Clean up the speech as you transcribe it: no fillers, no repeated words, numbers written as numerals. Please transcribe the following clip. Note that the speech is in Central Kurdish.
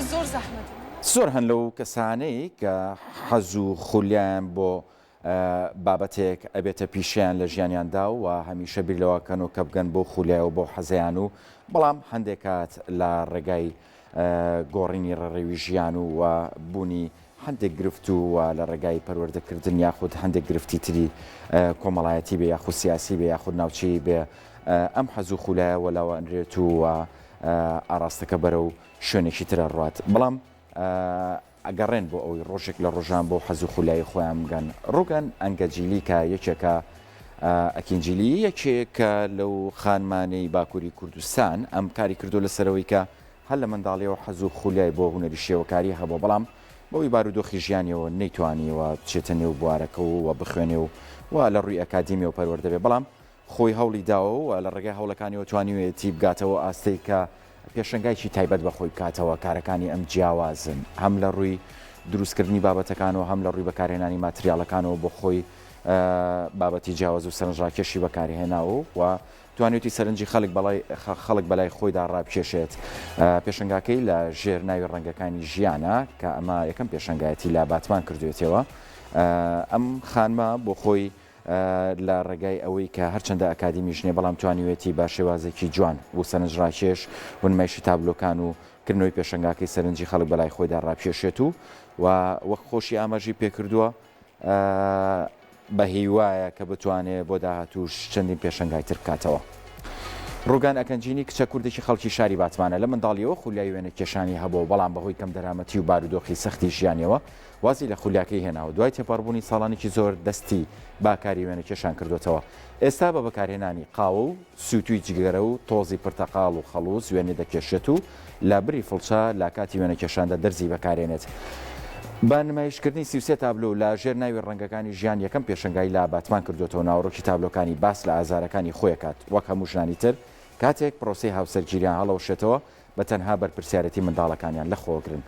زۆر زەحمەت زۆر هەن لەو کەسانەی کە حەز و خولیان بۆ بابەتێک ئەبێتە پیشیان لە ژیانیاندا و هەمیشە بیر لەوەکەن و کە بگەن بۆ خولیای و بۆ حەزیان و بەڵام هەندێک کات لە ڕێگای گۆڕینی ڕێڕێوی ژیان و بوونی هەندێک گرفت و لە ڕێگای پەروەردەکردن یاخود هەندێک گرفتی تری کۆمەڵایەتی بێ یاخود سیاسی بێ یاخود ناوچەی بێ ئەم حەز و خولایە وەلاوە ئەنرێت و ئاراستەکە بەرە و شوێنێکی ترە ڕات بەڵام ئەگەڕێن بۆ ئەوەی ڕۆژێک لە ڕۆژان بۆ حەز و خولای خۆیان بگەن ڕوگەن ئەنگەجیلیکە یەکێکە ئەکینجیلی یەکێکە لەو خانمانەی باکووری کوردستان ئەم کاری کردو لەسەرەوەی کە هەر لە منداڵیەوە حەز و خولای بۆ هونەری شێوەکاری هەبوو بەڵام بەوەی بارودۆخی ژیانیەوە نەیتوانیەوە بچێتە نێو بوارەکە و بخوێنێ و لە ڕووی ئەکادیمی و پەروەردە بێ بەڵام خۆی هەوڵی داوە و لە ڕێگای هەوڵەکانیەوە توانیوێتی بگاتەوە ئاستەی کە پێشنگایکی تایبەت بە خۆی بکاتەوە کارەکانی ئەم جیاوازن هەم لە ڕووی دروستکردنی بابەتەکانەوە هەم لە ڕووی بەکارهێنانی ماتریالەکانەوە بۆ خۆی بابەتی جیاواز و سەرنجڕاکێشی بەکارهێناوە و توانێتی سەرنجی خەڵک بەلای خۆیدا ڕابکێشێت پێشنگاکەی لە ژێر ناوی ڕەنگەکانی ژیانە کە ئەمە یەکەم پێشنگایەتی لە باتمان کردوێتەوە ئەم خانمە بۆ خۆی لە ڕێگای ئەوەی کە هەرچەندە ئەکادیمی ژنێ بەڵام توانیوێتی با شێوازێکی جوان و سەرنجڕاکێش و نمایشی تابلۆکان و کردنەوەی پێشنگاکەی سەرنجی خەڵک بەلای خۆیدا ڕابکێشێت و وەک خۆشی ئاماژی پێکردووە بە هیوایە کە بتوانێت بۆ داهاتووش چەندین پێشنگای تر بکاتەوە. ڕوگان ئەکەنجینی کچە کوردێکی خەڵکی شاری باتمانە لە منداڵیەوە خولیای وێنە کێشانی هەبوو بەڵام بەهۆی کەم دەرامەتی و بارودۆخی سەختی ژیانیەوە وازی لە خولیاکەی هێناوە دوای تێپەڕبوونی ساڵانێکی زۆر دەستی باکاری وێنە کێشان کردوێتەوە ئێستا بە بەکارهێنانی قاوە و سووتوی جگەرە و تۆزی پرتەقاڵ و خەڵوز وێنێ دەکێشێت و لە بری فڵچە لا کاتی وێنە کێشاندا دەرزی بەکارێنێت. با نمایشکردنی 33 تابلۆ لە ژێر ناوی ڕەنگەکانی ژیان یەکەم پێشنگای لە باتمان کردوێتەوە ناوڕۆکی تابلۆکانی باس لە ئازارەکانی خۆیەکات وەک هەموو ژنانی تر کاتێک پرۆسی هاوسەرگیریان هەڵەوشێتەوە بە تەنها بەرپرسیارەتی منداڵەکانیان لە خۆگرن.